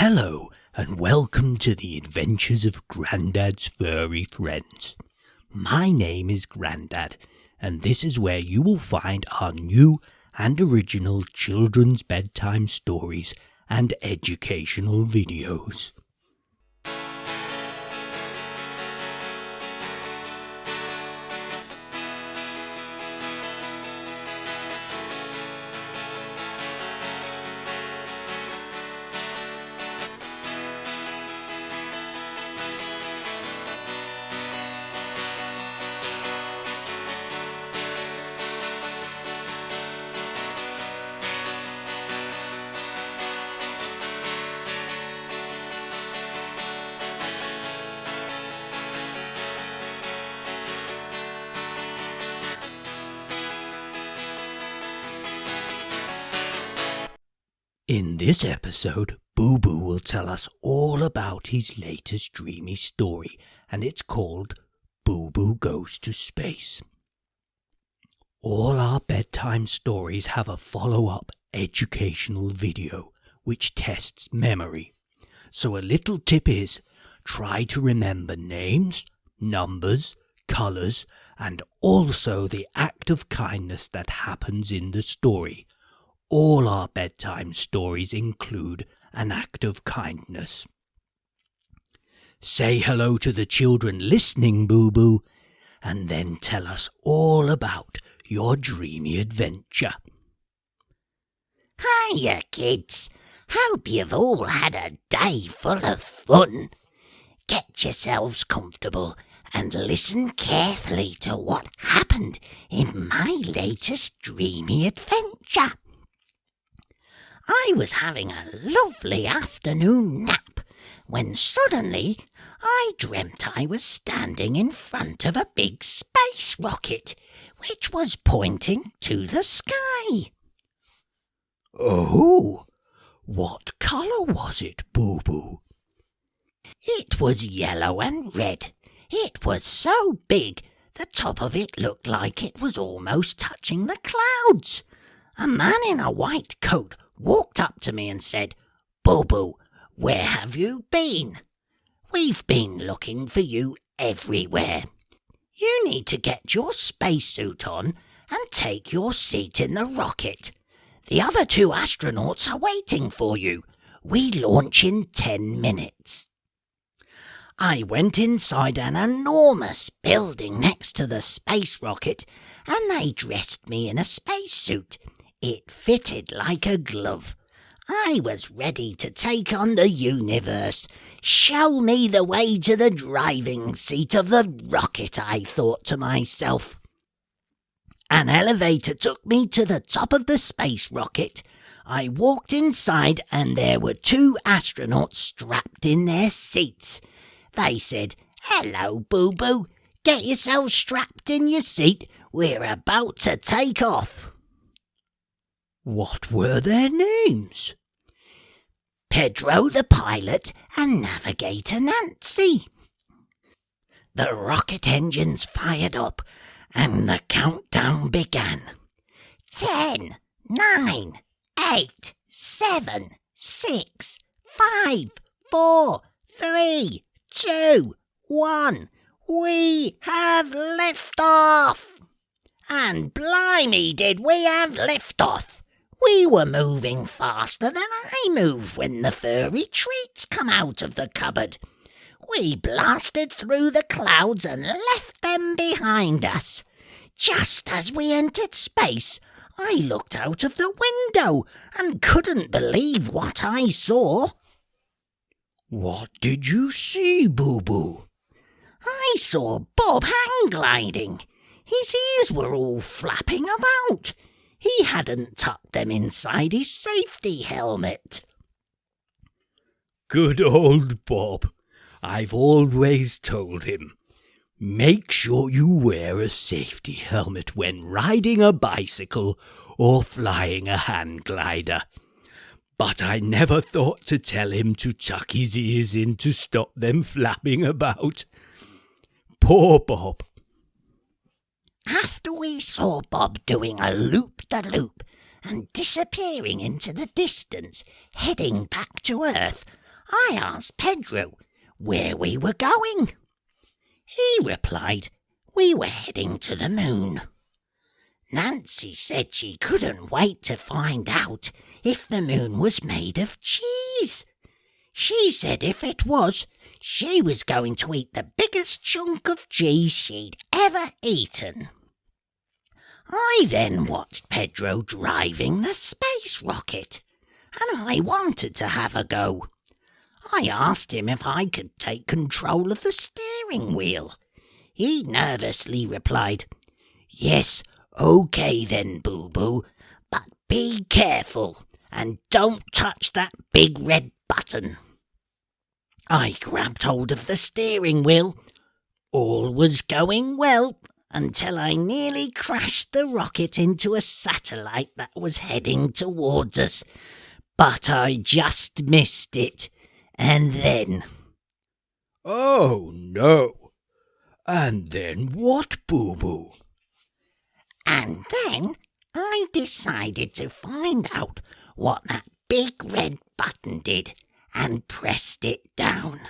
Hello, and welcome to the adventures of Grandad's furry friends. My name is Grandad, and this is where you will find our new and original children's bedtime stories and educational videos. In this episode, Boo Boo will tell us all about his latest dreamy story, and it's called Boo Boo Goes to Space. All our bedtime stories have a follow-up educational video which tests memory. So a little tip is, try to remember names, numbers, colours, and also the act of kindness that happens in the story. All our bedtime stories include an act of kindness. Say hello to the children listening, Boo Boo, and then tell us all about your dreamy adventure. Hiya, kids. Hope you've all had a day full of fun. Get yourselves comfortable and listen carefully to what happened in my latest dreamy adventure. I was having a lovely afternoon nap when suddenly I dreamt I was standing in front of a big space rocket which was pointing to the sky. Oh, what colour was it, Boo Boo? It was yellow and red. It was so big, the top of it looked like it was almost touching the clouds. A man in a white coat walked up to me and said, "Boo Boo, where have you been? We've been looking for you everywhere. You need to get your spacesuit on and take your seat in the rocket. The other 2 astronauts are waiting for you. We launch in 10 minutes. I went inside an enormous building next to the space rocket, and they dressed me in a spacesuit. It fitted like a glove. I was ready to take on the universe. Show me the way to the driving seat of the rocket, I thought to myself. An elevator took me to the top of the space rocket. I walked inside and there were 2 astronauts strapped in their seats. They said, "Hello, Boo Boo. Get yourself strapped in your seat. We're about to take off." What were their names? Pedro the pilot and Navigator Nancy. The rocket engines fired up and the countdown began. 10, 9, 8, 7, 6, 5, 4, 3, 2, 1. We have liftoff! And blimey did we have liftoff! We were moving faster than I move when the furry treats come out of the cupboard. We blasted through the clouds and left them behind us. Just as we entered space, I looked out of the window and couldn't believe what I saw. What did you see, Boo Boo? I saw Bob hang gliding. His ears were all flapping about. He hadn't tucked them inside his safety helmet. Good old Bob. I've always told him, make sure you wear a safety helmet when riding a bicycle or flying a hang glider. But I never thought to tell him to tuck his ears in to stop them flapping about. Poor Bob. After we saw Bob doing a loop-de-loop and disappearing into the distance, heading back to Earth, I asked Pedro where we were going. He replied we were heading to the moon. Nancy said she couldn't wait to find out if the moon was made of cheese. She said if it was, she was going to eat the biggest chunk of cheese she'd ever eaten. I then watched Pedro driving the space rocket, and I wanted to have a go. I asked him if I could take control of the steering wheel. He nervously replied, "Yes, okay then, Boo-Boo, but be careful and don't touch that big red button." I grabbed hold of the steering wheel. All was going well until I nearly crashed the rocket into a satellite that was heading towards us. But I just missed it, and then... Oh, no. And then what, Boo-Boo? And then I decided to find out what that big red button did and pressed it down.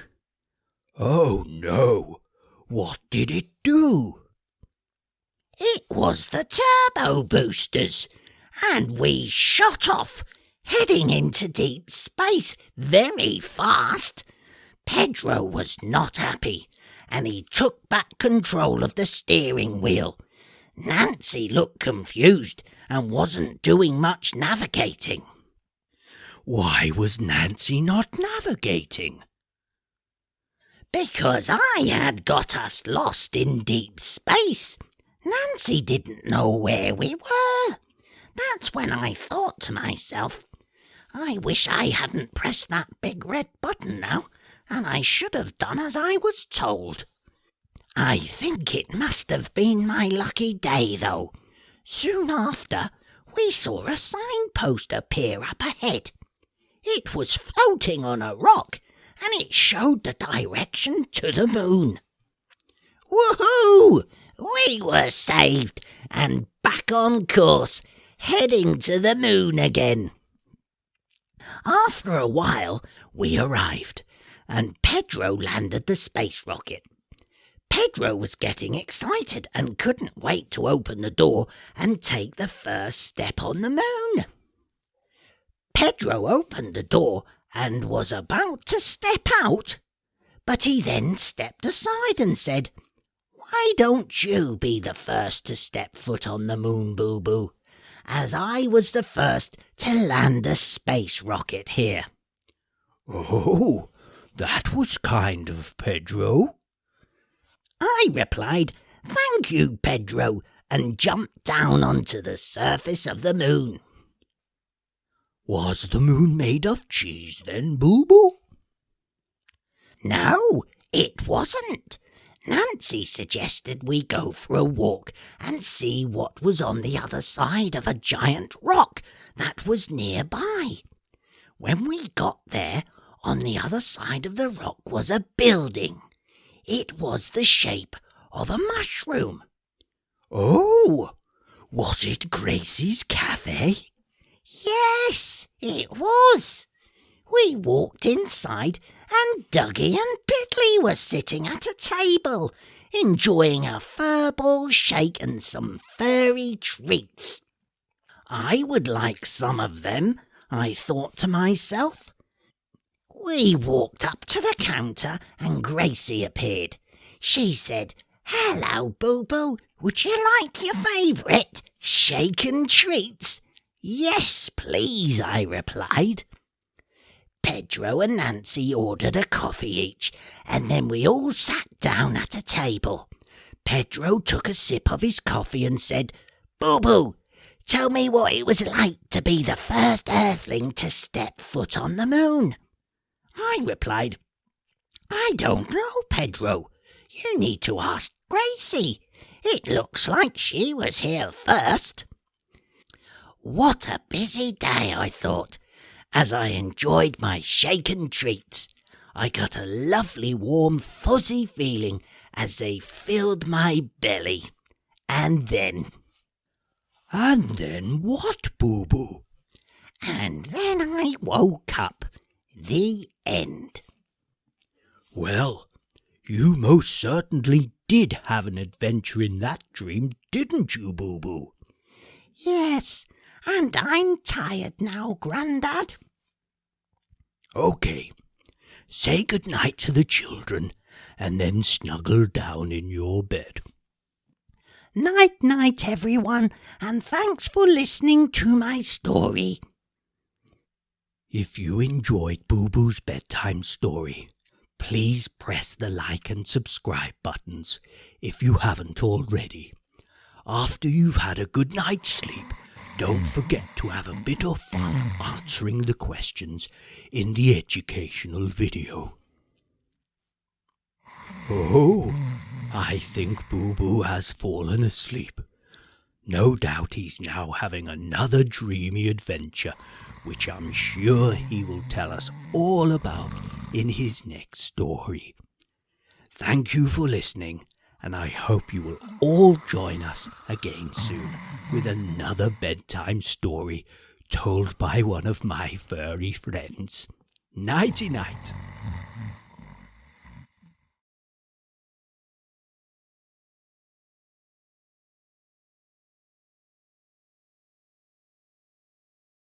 Oh, no. What did it do? It was the turbo boosters, and we shot off, heading into deep space very fast. Pedro was not happy, and he took back control of the steering wheel. Nancy looked confused and wasn't doing much navigating. Why was Nancy not navigating? Because I had got us lost in deep space. Nancy didn't know where we were. That's when I thought to myself, I wish I hadn't pressed that big red button now, and I should have done as I was told. I think it must have been my lucky day, though. Soon after, we saw a signpost appear up ahead. It was floating on a rock, and it showed the direction to the moon. Woohoo! We were saved and back on course, heading to the moon again. After a while, we arrived, and Pedro landed the space rocket. Pedro was getting excited and couldn't wait to open the door and take the first step on the moon. Pedro opened the door and was about to step out, but he then stepped aside and said, "Why don't you be the first to step foot on the moon, Boo-Boo, as I was the first to land a space rocket here?" Oh, that was kind of Pedro. I replied, "Thank you, Pedro," and jumped down onto the surface of the moon. Was the moon made of cheese then, Boo-Boo? No, it wasn't. Nancy suggested we go for a walk and see what was on the other side of a giant rock that was nearby. When we got there, on the other side of the rock was a building. It was the shape of a mushroom. Oh, was it Gracie's cafe? Yes, it was. We walked inside and Dougie and Piddly were sitting at a table, enjoying a furball shake and some furry treats. I would like some of them, I thought to myself. We walked up to the counter and Gracie appeared. She said, "Hello, Boo-Boo, would you like your favourite, shaken treats?" "Yes, please," I replied. Pedro and Nancy ordered a coffee each, and then we all sat down at a table. Pedro took a sip of his coffee and said, "Boo-Boo, tell me what it was like to be the first Earthling to step foot on the moon." I replied, "I don't know, Pedro. You need to ask Gracie. It looks like she was here first." What a busy day, I thought, as I enjoyed my shaken treats. I got a lovely warm fuzzy feeling as they filled my belly. And then what, Boo-Boo? And then I woke up. The end. Well, you most certainly did have an adventure in that dream, didn't you, Boo Boo? Yes, and I'm tired now, Grandad. Okay, say good night to the children, and then snuggle down in your bed. Night-night, everyone, and thanks for listening to my story. If you enjoyed Boo Boo's bedtime story, please press the like and subscribe buttons if you haven't already. After you've had a good night's sleep, don't forget to have a bit of fun answering the questions in the educational video. Oh, I think Boo Boo has fallen asleep. No doubt he's now having another dreamy adventure, which I'm sure he will tell us all about in his next story. Thank you for listening, and I hope you will all join us again soon with another bedtime story told by one of my furry friends. Nighty-night.